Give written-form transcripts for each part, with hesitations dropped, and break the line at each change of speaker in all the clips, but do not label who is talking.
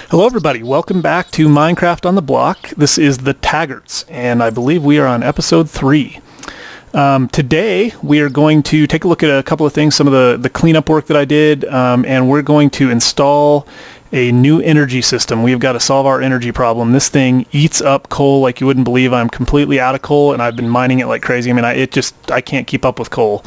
Hello everybody, welcome back to Minecraft on the Block. This is the Taggarts, and I believe we are on episode 3. Today we are going to take a look at a couple of things, some of the cleanup work that I did, and we're going to install a new energy system. We've got to solve our energy problem. This thing eats up coal like you wouldn't believe. I'm completely out of coal, and I've been mining it like crazy. I mean, I can't keep up with coal.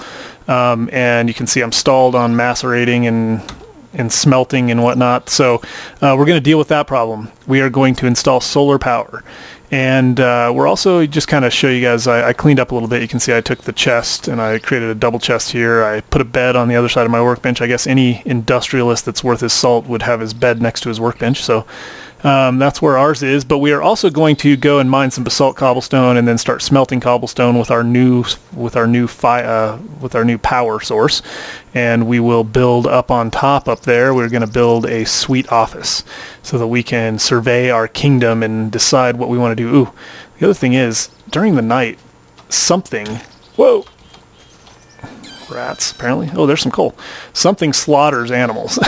And you can see I'm stalled on macerating and smelting and whatnot. So we're going to deal with that problem. We are going to install solar power. And we're also just kind of show you guys, I cleaned up a little bit. You can see I took the chest and I created a double chest here. I put a bed on the other side of my workbench. I guess any industrialist that's worth his salt would have his bed next to his workbench. So that's where ours is. But we are also going to go and mine some basalt cobblestone and then start smelting cobblestone with our new power source. And we will build up on top up there. We're going to build a sweet office so that we can survey our kingdom and decide what we want to do. Ooh, the other thing is, during the night, whoa, rats apparently. Oh, there's some coal. Something slaughters animals.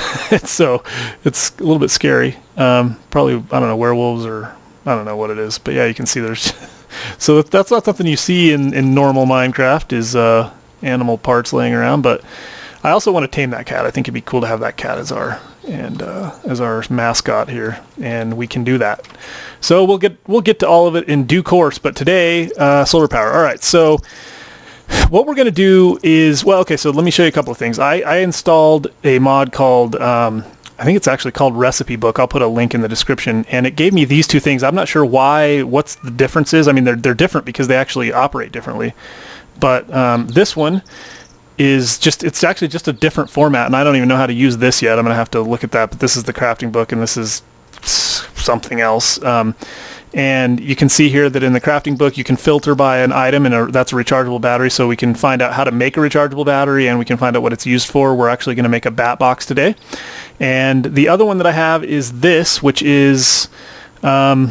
So it's a little bit scary. Probably, I don't know, werewolves or I don't know what it is. But yeah, you can see there's... So that's not something you see in normal Minecraft is animal parts laying around. But I also want to tame that cat. I think it'd be cool to have that cat as our mascot here, and we can do that. So we'll get to all of it in due course. But today, solar power. All right, so what we're going to do is, well, okay, so let me show you a couple of things. I installed a mod called, I think it's actually called Recipe Book. I'll put a link in the description, and it gave me these two things. I'm not sure what's the difference is. I mean, they're different because they actually operate differently. But this one is it's actually just a different format, and I don't even know how to use this yet. I'm going to have to look at that, but this is the crafting book, and this is something else. And you can see here that in the crafting book, you can filter by an item, and that's a rechargeable battery, so we can find out how to make a rechargeable battery, and we can find out what it's used for. We're actually going to make a bat box today. And the other one that I have is this, which is, I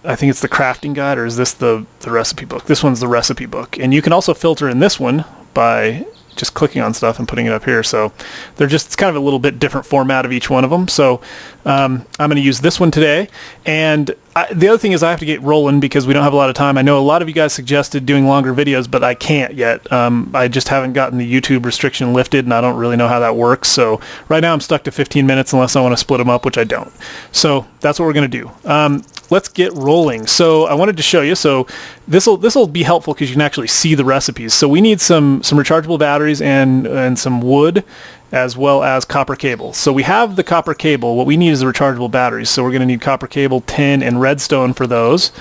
think it's the crafting guide, or is this the recipe book? This one's the recipe book. And you can also filter in this one by just clicking on stuff and putting it up here. So it's kind of a little bit different format of each one of them. So I'm going to use this one today. And the other thing is I have to get rolling because we don't have a lot of time. I know a lot of you guys suggested doing longer videos, but I can't yet. I just haven't gotten the YouTube restriction lifted, and I don't really know how that works. So right now I'm stuck to 15 minutes unless I want to split them up, which I don't. So that's what we're going to do. Let's get rolling. So I wanted to show you. So this will be helpful because you can actually see the recipes. So we need some rechargeable batteries and some wood, as well as copper cable. So we have the copper cable. What we need is the rechargeable batteries. So we're going to need copper cable, tin, and redstone for those.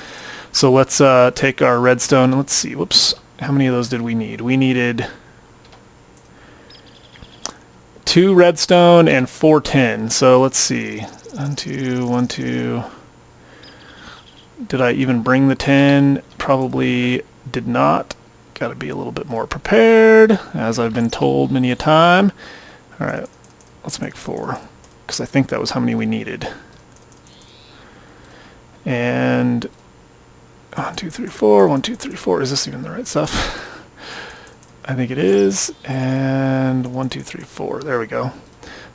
So let's take our redstone. Let's see. Whoops. How many of those did we need? We needed 2 redstone and 4 tin. So let's see. 1, 2. Did I even bring the 10? Probably did not. Got to be a little bit more prepared, as I've been told many a time. All right, let's make 4, because I think that was how many we needed. And 1, 2, 3, 4. 1, 2, 3, 4. Is this even the right stuff? I think it is. And 1, 2, 3, 4. There we go.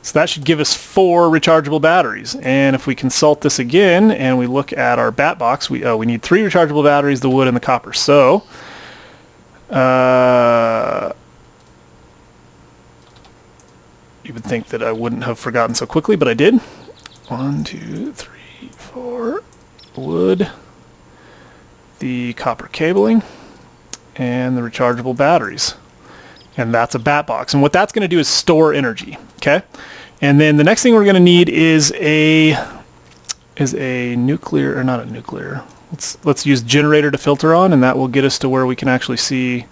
So that should give us 4 rechargeable batteries. And if we consult this again and we look at our bat box, we need 3 rechargeable batteries, the wood and the copper. So you would think that I wouldn't have forgotten so quickly, but I did. 1, 2, 3, 4 wood, the copper cabling, and the rechargeable batteries. And that's a bat box. And what that's going to do is store energy. Okay. And then the next thing we're going to need is a nuclear, or not a nuclear. Let's use generator to filter on, and that will get us to where we can actually see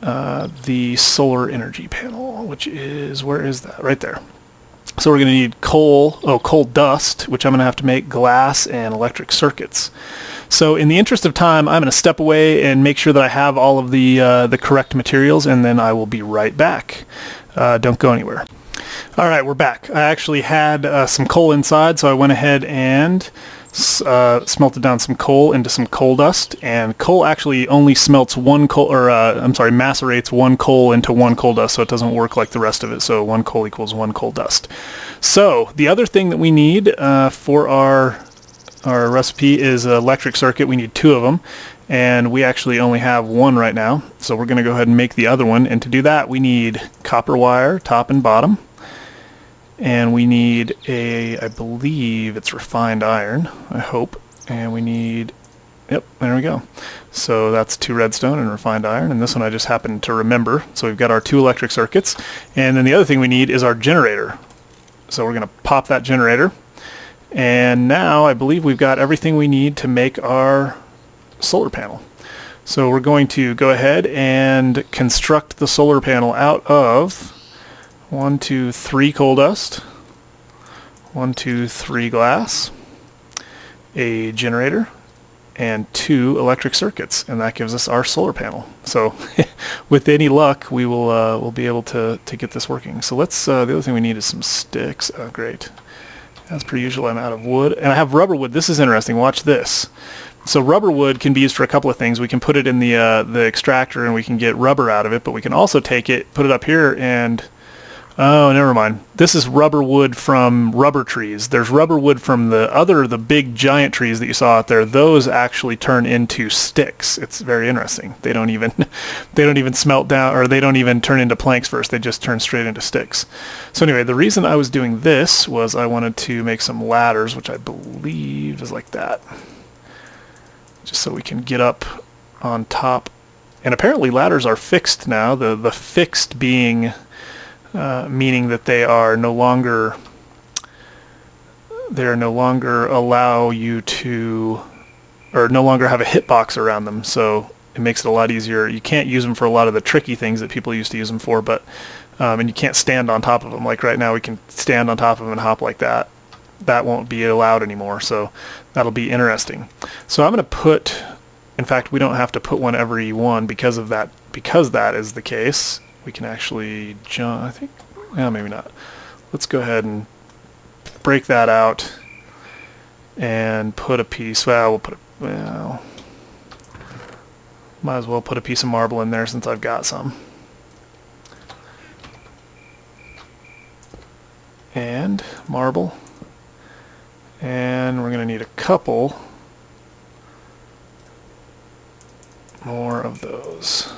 the solar energy panel, which is, where is that? Right there. So we're going to need coal dust, which I'm going to have to make glass and electric circuits. So in the interest of time, I'm going to step away and make sure that I have all of the correct materials, and then I will be right back. Don't go anywhere. All right, we're back. I actually had some coal inside, so I went ahead and smelted down some coal into some coal dust, and coal actually only smelts one coal, or macerates one coal into one coal dust, so it doesn't work like the rest of it. So one coal equals one coal dust. So the other thing that we need for our recipe is an electric circuit. We need 2 of them, and we actually only have 1 right now. So we're going to go ahead and make the other one, and to do that we need copper wire, top and bottom. And we need I believe it's refined iron, I hope. And we need, yep, there we go. So that's 2 redstone and refined iron, and this one I just happened to remember. So we've got our 2 electric circuits, and then the other thing we need is our generator. So we're going to pop that generator, and now I believe we've got everything we need to make our solar panel. So we're going to go ahead and construct the solar panel out of 1, 2, 3 coal dust, 1, 2, 3 glass, a generator, and 2 electric circuits, and that gives us our solar panel. So with any luck, we will we'll be able to get this working. So let's the other thing we need is some sticks. Oh, great. As per usual, I'm out of wood, and I have rubber wood. This is interesting. Watch this. So rubber wood can be used for a couple of things. We can put it in the extractor, and we can get rubber out of it, but we can also take it, put it up here, and oh, never mind. This is rubber wood from rubber trees. There's rubber wood from the big giant trees that you saw out there. Those actually turn into sticks. It's very interesting. They don't even smelt down, or they don't even turn into planks first. They just turn straight into sticks. So anyway, the reason I was doing this was I wanted to make some ladders, which I believe is like that. Just so we can get up on top. And apparently ladders are fixed now. The fixed being meaning that they are no longer allow you to, or no longer have a hitbox around them, so it makes it a lot easier. You can't use them for a lot of the tricky things that people used to use them for, but and you can't stand on top of them. Like right now we can stand on top of them and hop like that. That won't be allowed anymore, so that'll be interesting. So I'm going to put, in fact we don't have to put one every one because of that, because that is the case. We can actually jump, I think, yeah, maybe not. Let's go ahead and break that out and put a piece, well, might as well put a piece of marble in there since I've got some. And marble. And we're going to need a couple more of those.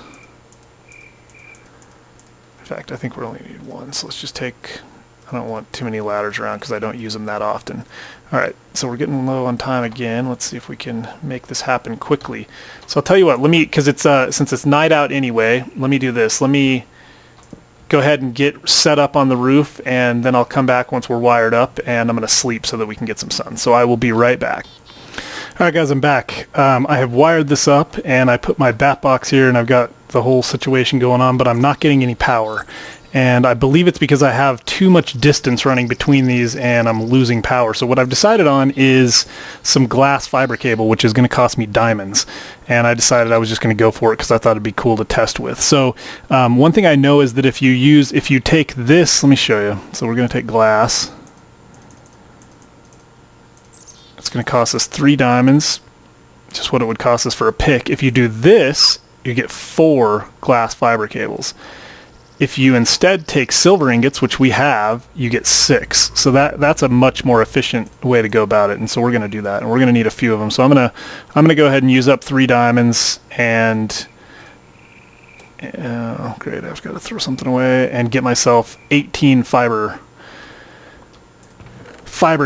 In fact, I think we only need 1, so let's just take, I don't want too many ladders around because I don't use them that often. Alright, so we're getting low on time again. Let's see if we can make this happen quickly. So I'll tell you what, let me, because it's since it's night out anyway, let me do this. Let me go ahead and get set up on the roof, and then I'll come back once we're wired up, and I'm going to sleep so that we can get some sun. So I will be right back. Alright guys, I'm back. I have wired this up, and I put my bat box here, and I've got the whole situation going on, but I'm not getting any power. And I believe it's because I have too much distance running between these and I'm losing power. So what I've decided on is some glass fiber cable, which is going to cost me diamonds. And I decided I was just going to go for it because I thought it'd be cool to test with. So one thing I know is that if you take this, let me show you. So we're going to take glass. It's going to cost us 3 diamonds, just what it would cost us for a pick. If you do this, you get 4 glass fiber cables. If you instead take silver ingots, which we have, you get 6. So that's a much more efficient way to go about it. And so we're going to do that, and we're going to need a few of them. So I'm going to go ahead and use up 3 diamonds, and oh great, I've got to throw something away and get myself 18 fiber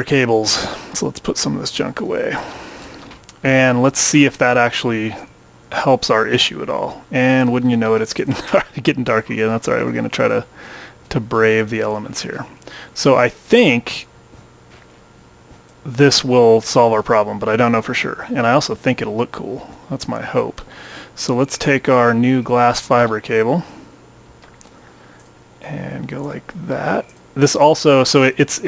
cables. So let's put some of this junk away, and let's see if that actually helps our issue at all. And wouldn't you know it, it's getting dark again. That's all right. We're going to try to brave the elements here. So I think this will solve our problem, but I don't know for sure. And I also think it'll look cool. That's my hope. So let's take our new glass fiber cable and go like that. This also, so it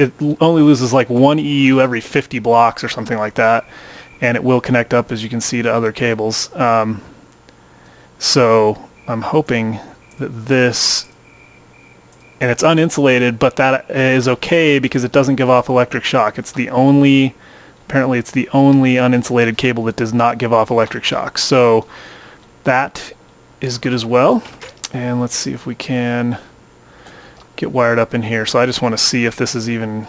only loses like 1 EU every 50 blocks or something like that. And it will connect up, as you can see, to other cables. So I'm hoping that this, and it's uninsulated, but that is okay because it doesn't give off electric shock. It's the only Apparently it's the only uninsulated cable that does not give off electric shocks. So that is good as well. And let's see if we can get wired up in here. So I just want to see if this is even,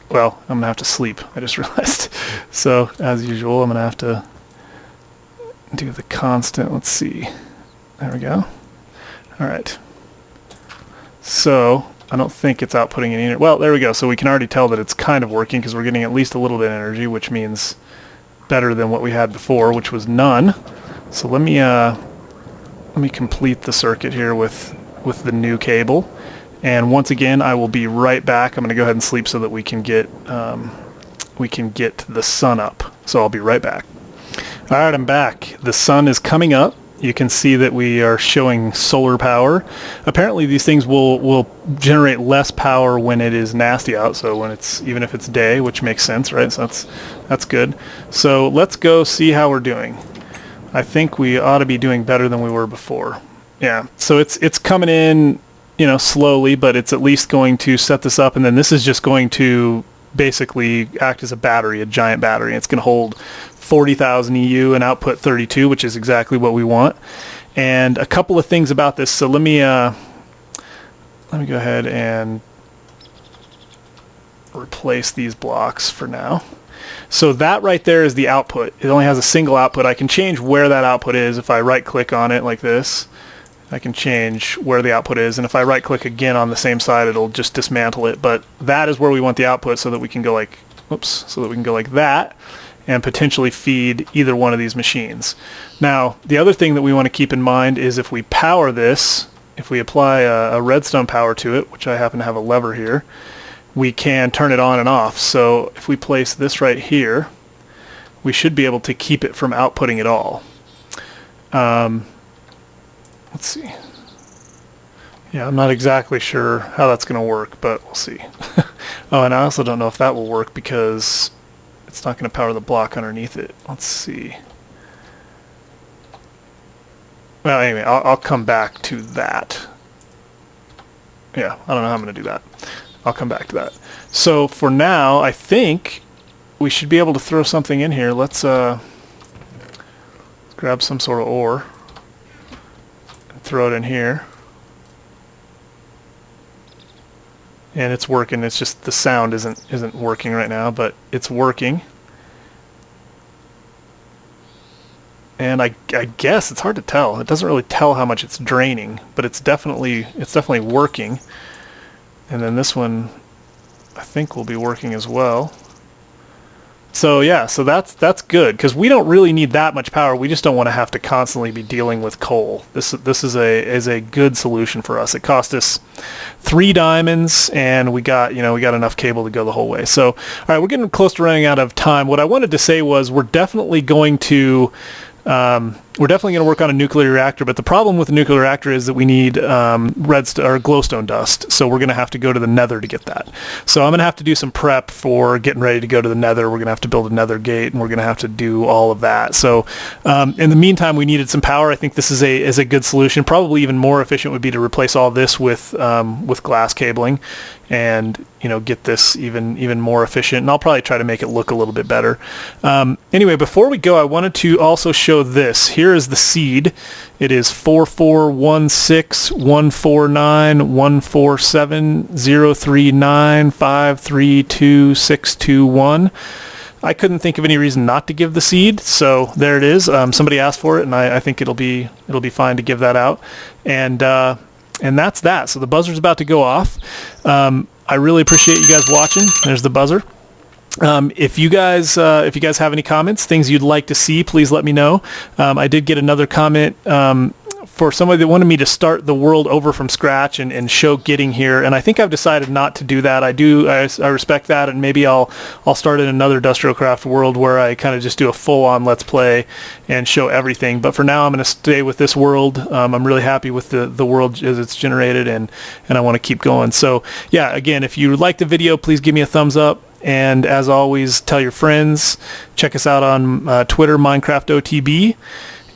well, I'm gonna have to sleep, I just realized. So as usual, I'm gonna have to do the constant. Let's see, there we go. All right, so I don't think it's outputting any, well, there we go. So we can already tell that it's kind of working because we're getting at least a little bit of energy, which means better than what we had before, which was none. So let me complete the circuit here with the new cable. And once again, I will be right back. I'm going to go ahead and sleep so that we can get the sun up. So I'll be right back. All right, I'm back. The sun is coming up. You can see that we are showing solar power. Apparently these things will generate less power when it is nasty out, so when it's, even if it's day, which makes sense, right? So that's good. So let's go see how we're doing. I think we ought to be doing better than we were before. Yeah, so it's coming in, you know, slowly, but it's at least going to set this up, and then this is just going to basically act as a battery, a giant battery. It's going to hold 40,000 EU and output 32, which is exactly what we want. And a couple of things about this. So let me go ahead and replace these blocks for now. So that right there is the output. It only has a single output. I can change where that output is. If I right click on it like this, I can change where the output is, and if I right click again on the same side, it'll just dismantle it. But that is where we want the output, so that we can go like, so that we can go like that and potentially feed either one of these machines. Now, the other thing that we want to keep in mind is if we power this, if we apply a redstone power to it, which I happen to have a lever here, we can turn it on and off. So if we place this right here, we should be able to keep it from outputting at all. Let's see. Yeah, I'm not exactly sure how that's going to work, but we'll see. Oh, and I also don't know if that will work because it's not going to power the block underneath it. Let's see. Well, anyway, I'll come back to that. Yeah, I don't know how I'm going to do that. I'll come back to that. So for now, I think we should be able to throw something in here. Let's grab some sort of ore. Throw it in here, and it's working. It's just the sound isn't working right now, but it's working. And I guess it's hard to tell. It doesn't really tell how much it's draining, but it's definitely working. And then this one, I think, will be working as well. So yeah, so that's good, because we don't really need that much power. We just don't want to have to constantly be dealing with coal. This is a good solution for us. It cost us 3 diamonds, and we got enough cable to go the whole way. So all right, we're getting close to running out of time. What I wanted to say was we're definitely going to work on a nuclear reactor, but the problem with the nuclear reactor is that we need glowstone dust, so we're going to have to go to the nether to get that. So I'm going to have to do some prep for getting ready to go to the nether. We're going to have to build a nether gate, and we're going to have to do all of that. So in the meantime, we needed some power. I think this is a good solution. Probably even more efficient would be to replace all this with glass cabling, and get this even more efficient. And I'll probably try to make it look a little bit better. Anyway, before we go, I wanted to also show this. Here is the seed. It is 4416149147039532621. I couldn't think of any reason not to give the seed, so there it is. Somebody asked for it, and I think it'll be fine to give that out. And that's that. So the buzzer's about to go off. I really appreciate you guys watching. There's the buzzer. If you guys have any comments, things you'd like to see, please let me know. I did get another comment for somebody that wanted me to start the world over from scratch and show getting here, and I think I've decided not to do that. I respect that, and maybe I'll start in another Industrialcraft world where I kind of just do a full-on Let's Play and show everything. But for now, I'm going to stay with this world. I'm really happy with the world as it's generated, and I want to keep going. So yeah, again, if you like the video, please give me a thumbs up. And as always, tell your friends. Check us out on Twitter, MinecraftOTB,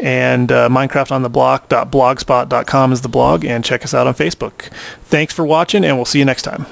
and MinecraftOnTheBlock.blogspot.com is the blog, and check us out on Facebook. Thanks for watching, and we'll see you next time.